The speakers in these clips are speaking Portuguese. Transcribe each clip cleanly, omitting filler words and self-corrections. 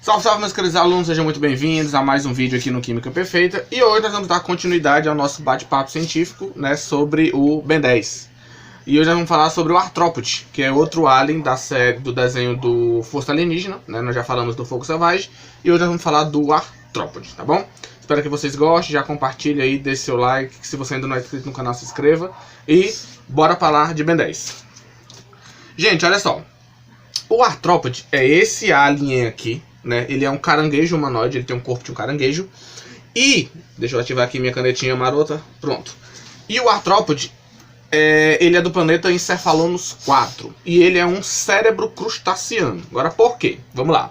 Salve, salve, meus queridos alunos, sejam muito bem-vindos a mais um vídeo aqui no Química Perfeita. E hoje nós vamos dar continuidade ao nosso bate-papo científico, né, sobre o Ben 10. E hoje nós vamos falar sobre o artrópode, que é outro alien da série do desenho do Força Alienígena, né? Nós já falamos do Fogo Selvagem e hoje nós vamos falar do artrópode, tá bom? Espero que vocês gostem, já compartilhe aí, deixe seu like, se você ainda não é inscrito no canal, se inscreva e bora falar de Ben 10. Gente, olha só, o artrópode é esse alien aqui, né? Ele é um caranguejo humanoide, ele tem um corpo de um caranguejo. E, deixa eu ativar aqui minha canetinha marota, pronto. E o artrópode, ele é do planeta Encephalonus 4. E ele é um cérebro crustaceano. Agora por quê? Vamos lá.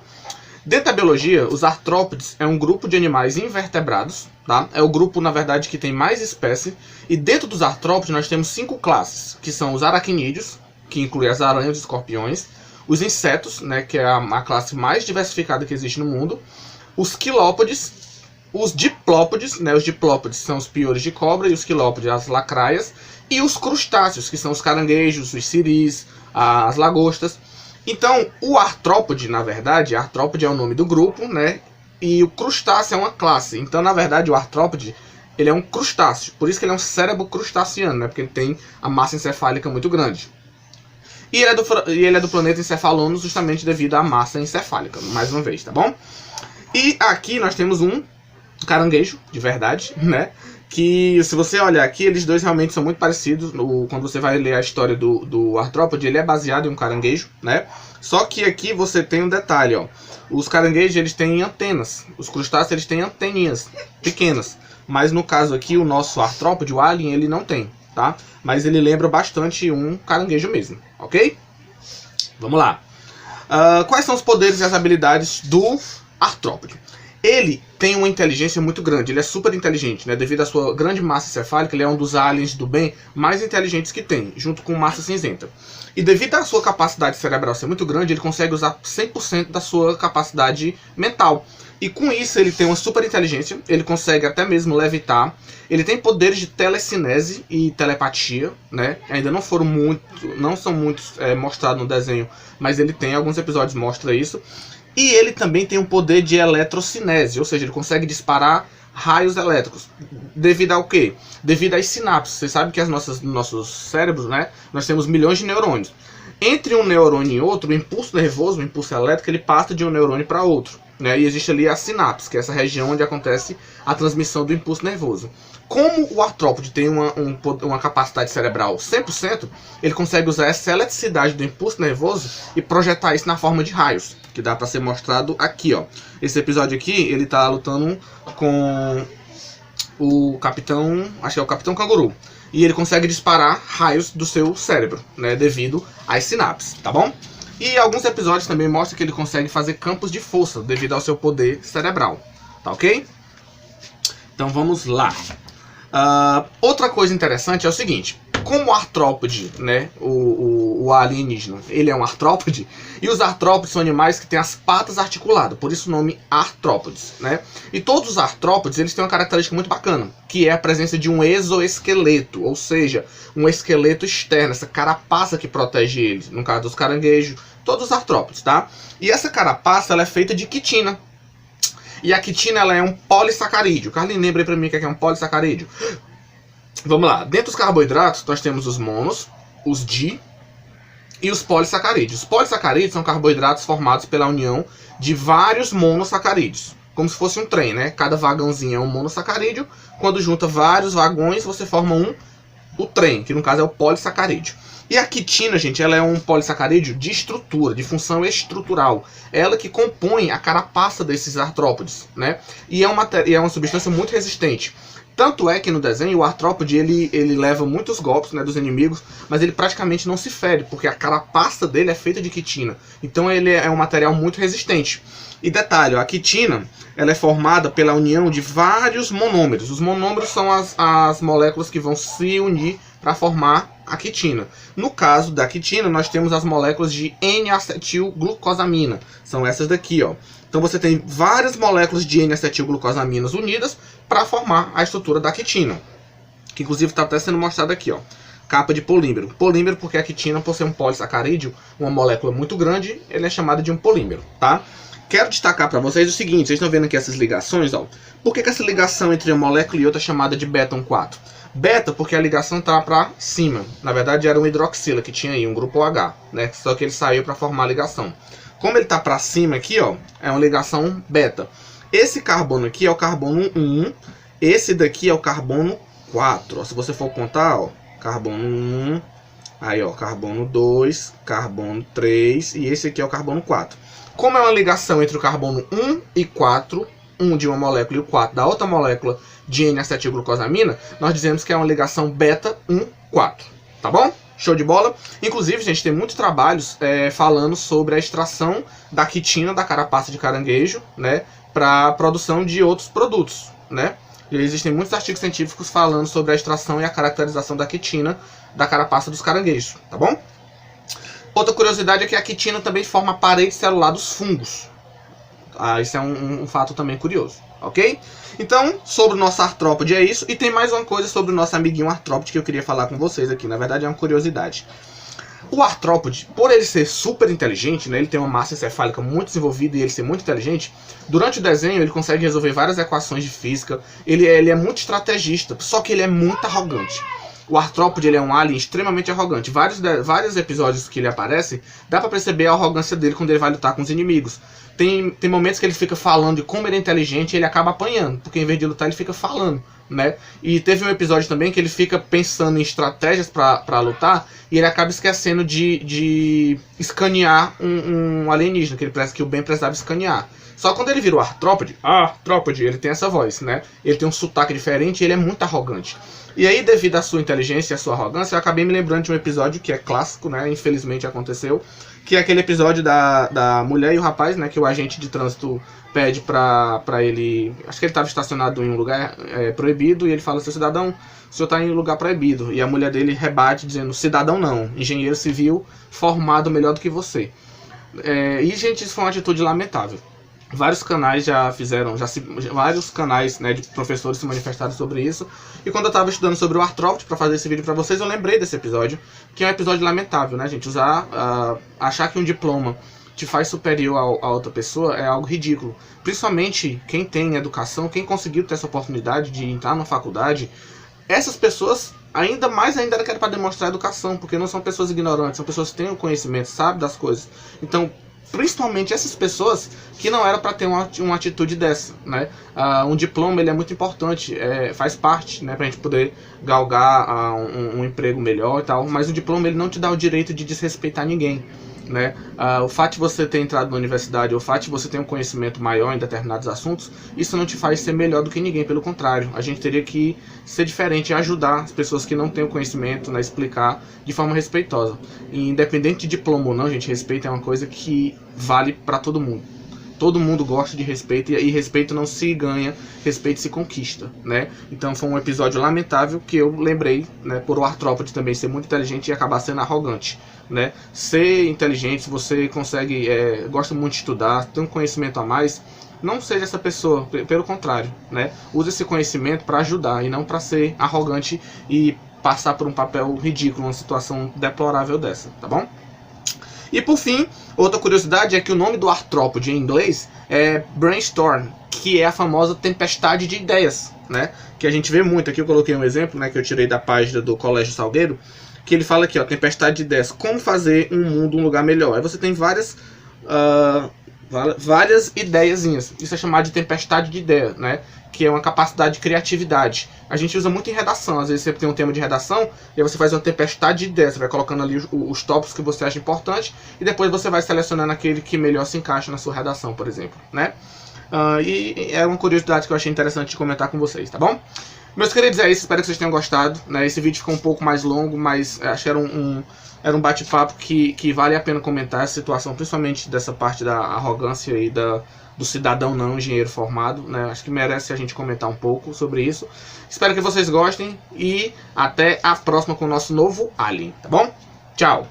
Dentro da biologia, os artrópodes é um grupo de animais invertebrados, tá? É o grupo, na verdade, que tem mais espécies. E dentro dos artrópodes nós temos 5 classes, que são os aracnídeos, que inclui as aranhas e escorpiões. Os insetos, né, que é a classe mais diversificada que existe no mundo. Os quilópodes, os diplópodes, né, os diplópodes são os piolhos de cobra e os quilópodes as lacraias. E os crustáceos, que são os caranguejos, os siris, as lagostas. Então, o artrópode, na verdade, artrópode é o nome do grupo, né, e o crustáceo é uma classe. Então, na verdade, o artrópode, ele é um crustáceo. Por isso que ele é um cérebro crustaceano, né, porque ele tem a massa encefálica muito grande. E ele é do planeta Encephalonus justamente devido à massa encefálica, mais uma vez, tá bom? E aqui nós temos um caranguejo, de verdade, né? Que se você olhar aqui, eles dois realmente são muito parecidos. Quando você vai ler a história do artrópode, ele é baseado em um caranguejo, né? Só que aqui você tem um detalhe, ó. Os caranguejos, eles têm antenas. Os crustáceos, eles têm anteninhas pequenas. Mas no caso aqui, o nosso artrópode, o alien, ele não tem, tá? Mas ele lembra bastante um caranguejo mesmo, ok? Vamos lá. Quais são os poderes e as habilidades do artrópode? Ele tem uma inteligência muito grande, ele é super inteligente, né? Devido à sua grande massa encefálica, ele é um dos aliens do bem mais inteligentes que tem, junto com massa cinzenta. E devido à sua capacidade cerebral ser muito grande, ele consegue usar 100% da sua capacidade mental. E com isso ele tem uma super inteligência, ele consegue até mesmo levitar, ele tem poderes de telecinese e telepatia, né? Ainda não são muitos mostrados no desenho, mas ele tem, alguns episódios mostram isso. E ele também tem um poder de eletrocinese, ou seja, ele consegue disparar raios elétricos. Devido ao quê? Devido às sinapses. Você sabe que nossos cérebros, né? Nós temos milhões de neurônios. Entre um neurônio e outro, o impulso nervoso, o impulso elétrico, ele passa de um neurônio para outro, né? E existe ali a sinapse, que é essa região onde acontece a transmissão do impulso nervoso. Como o artrópode tem uma capacidade cerebral 100%, ele consegue usar essa eletricidade do impulso nervoso e projetar isso na forma de raios, que dá para ser mostrado aqui, ó. Esse episódio aqui, ele tá lutando com o capitão, acho que é o Capitão Canguru. E ele consegue disparar raios do seu cérebro, né, devido às sinapses, tá bom? E alguns episódios também mostram que ele consegue fazer campos de força devido ao seu poder cerebral, tá ok? Então vamos lá. Outra coisa interessante é o seguinte, como o artrópode, né, o alienígena, ele é um artrópode, e os artrópodes são animais que têm as patas articuladas, por isso o nome artrópodes, né? E todos os artrópodes, eles têm uma característica muito bacana, que é a presença de um exoesqueleto, ou seja, um esqueleto externo, essa carapaça que protege eles, no caso dos caranguejos, todos os artrópodes, tá? E essa carapaça, ela é feita de quitina. E a quitina, ela é um polissacarídeo. Carlinhos, lembra aí pra mim o que é um polissacarídeo? Vamos lá. Dentro dos carboidratos, nós temos os monos, os di e os polissacarídeos. Os polissacarídeos são carboidratos formados pela união de vários monossacarídeos. Como se fosse um trem, né? Cada vagãozinho é um monossacarídeo. Quando junta vários vagões, você forma o trem, que no caso é o polissacarídeo. E a quitina, gente, ela é um polissacarídeo de estrutura, de função estrutural. Ela que compõe a carapaça desses artrópodes, né? E é uma substância muito resistente. Tanto é que no desenho o artrópode ele leva muitos golpes, né, dos inimigos, mas ele praticamente não se fere, porque a carapaça dele é feita de quitina. Então ele é um material muito resistente. E detalhe, a quitina ela é formada pela união de vários monômeros. Os monômeros são as moléculas que vão se unir para formar a quitina. No caso da quitina, nós temos as moléculas de N-acetilglucosamina. São essas daqui, ó. Então você tem várias moléculas de N-acetilglucosaminas unidas para formar a estrutura da quitina. Que inclusive está até sendo mostrado aqui, ó. Capa de polímero. Polímero porque a quitina, por ser um polissacarídeo, uma molécula muito grande, ele é chamada de um polímero, tá? quero destacar para vocês o seguinte, vocês estão vendo aqui essas ligações, ó. Por que essa ligação entre uma molécula e outra é chamada de beta 1,4? Beta porque a ligação tá para cima. Na verdade era um hidroxila que tinha aí, um grupo OH, né? Só que ele saiu para formar a ligação. Como ele tá para cima aqui, ó, é uma ligação beta. Esse carbono aqui é o carbono 1, esse daqui é o carbono 4. Ó, se você for contar, ó, carbono 1, aí ó, carbono 2, carbono 3 e esse aqui é o carbono 4. Como é uma ligação entre o carbono 1 e 4, 1 de uma molécula e o 4 da outra molécula de N-acetilglucosamina, nós dizemos que é uma ligação beta 1,4. Tá bom? Show de bola? Inclusive, gente, tem muitos trabalhos falando sobre a extração da quitina da carapaça de caranguejo, né, para a produção de outros produtos, né? E existem muitos artigos científicos falando sobre a extração e a caracterização da quitina da carapaça dos caranguejos, tá bom? Outra curiosidade é que a quitina também forma a parede celular dos fungos. Isso é um fato também curioso, ok? Então, sobre o nosso artrópode é isso. E tem mais uma coisa sobre o nosso amiguinho artrópode que eu queria falar com vocês aqui. Na verdade é uma curiosidade. O artrópode, por ele ser super inteligente, né, ele tem uma massa encefálica muito desenvolvida e ele ser muito inteligente, durante o desenho ele consegue resolver várias equações de física, ele é muito estrategista, só que ele é muito arrogante. O artrópode ele é um alien extremamente arrogante. Vários episódios que ele aparece, dá pra perceber a arrogância dele quando ele vai lutar com os inimigos. Tem momentos que ele fica falando de como ele é inteligente e ele acaba apanhando, porque em vez de lutar ele fica falando, né? E teve um episódio também que ele fica pensando em estratégias pra lutar e ele acaba esquecendo de escanear um alienígena, que o Ben precisava escanear. Só quando ele vira o artrópode, ele tem essa voz, né? Ele tem um sotaque diferente e ele é muito arrogante. E aí, devido à sua inteligência e à sua arrogância, eu acabei me lembrando de um episódio que é clássico, né? Infelizmente aconteceu. Que é aquele episódio da mulher e o rapaz, né? Que o agente de trânsito pede pra ele... Acho que ele estava estacionado em um lugar proibido. E ele fala, seu cidadão, o senhor está em um lugar proibido. E a mulher dele rebate dizendo, cidadão não, engenheiro civil formado melhor do que você. E, gente, isso foi uma atitude lamentável. Vários canais vários canais, né, de professores se manifestaram sobre isso. E quando eu estava estudando sobre o artrópode para fazer esse vídeo para vocês, eu lembrei desse episódio, que é um episódio lamentável, né, gente? Achar que um diploma te faz superior a outra pessoa é algo ridículo. Principalmente quem tem educação, quem conseguiu ter essa oportunidade de entrar na faculdade, essas pessoas ainda querem para demonstrar educação, porque não são pessoas ignorantes, são pessoas que têm o conhecimento, sabem das coisas. Então, principalmente essas pessoas que não era para ter uma atitude dessa, né? Um diploma ele é muito importante, faz parte, né, para a gente poder galgar um emprego melhor e tal, mas o diploma ele não te dá o direito de desrespeitar ninguém, né? O fato de você ter entrado na universidade, o fato de você ter um conhecimento maior em determinados assuntos, isso não te faz ser melhor do que ninguém, pelo contrário, a gente teria que ser diferente e ajudar as pessoas que não têm o conhecimento, né, explicar de forma respeitosa. E independente de diploma ou não, gente, respeito é uma coisa que vale para todo mundo. Todo mundo gosta de respeito e respeito não se ganha, respeito se conquista, né? Então foi um episódio lamentável que eu lembrei, né, por o artrópode também ser muito inteligente e acabar sendo arrogante, né? Ser inteligente, se você consegue, gosta muito de estudar, tem um conhecimento a mais, não seja essa pessoa, pelo contrário, né? Use esse conhecimento para ajudar e não para ser arrogante e passar por um papel ridículo, uma situação deplorável dessa, tá bom? E por fim, outra curiosidade é que o nome do artrópode em inglês é brainstorm, que é a famosa tempestade de ideias, né? Que a gente vê muito. Aqui eu coloquei um exemplo, né, que eu tirei da página do Colégio Salgueiro, que ele fala aqui, ó, tempestade de ideias, como fazer um mundo um lugar melhor. Aí você tem várias ideiazinhas. Isso é chamado de tempestade de ideia, né? Que é uma capacidade de criatividade. A gente usa muito em redação. Às vezes você tem um tema de redação e aí você faz uma tempestade de ideias. Você vai colocando ali os tópicos que você acha importante e depois você vai selecionando aquele que melhor se encaixa na sua redação, por exemplo, né? E é uma curiosidade que eu achei interessante de comentar com vocês, tá bom? Meus queridos, é isso. Espero que vocês tenham gostado, né? Esse vídeo ficou um pouco mais longo, mas acho que era um bate-papo que vale a pena comentar essa situação, principalmente dessa parte da arrogância e do cidadão não engenheiro formado, né? Acho que merece a gente comentar um pouco sobre isso. Espero que vocês gostem e até a próxima com o nosso novo Alien, tá bom? Tchau!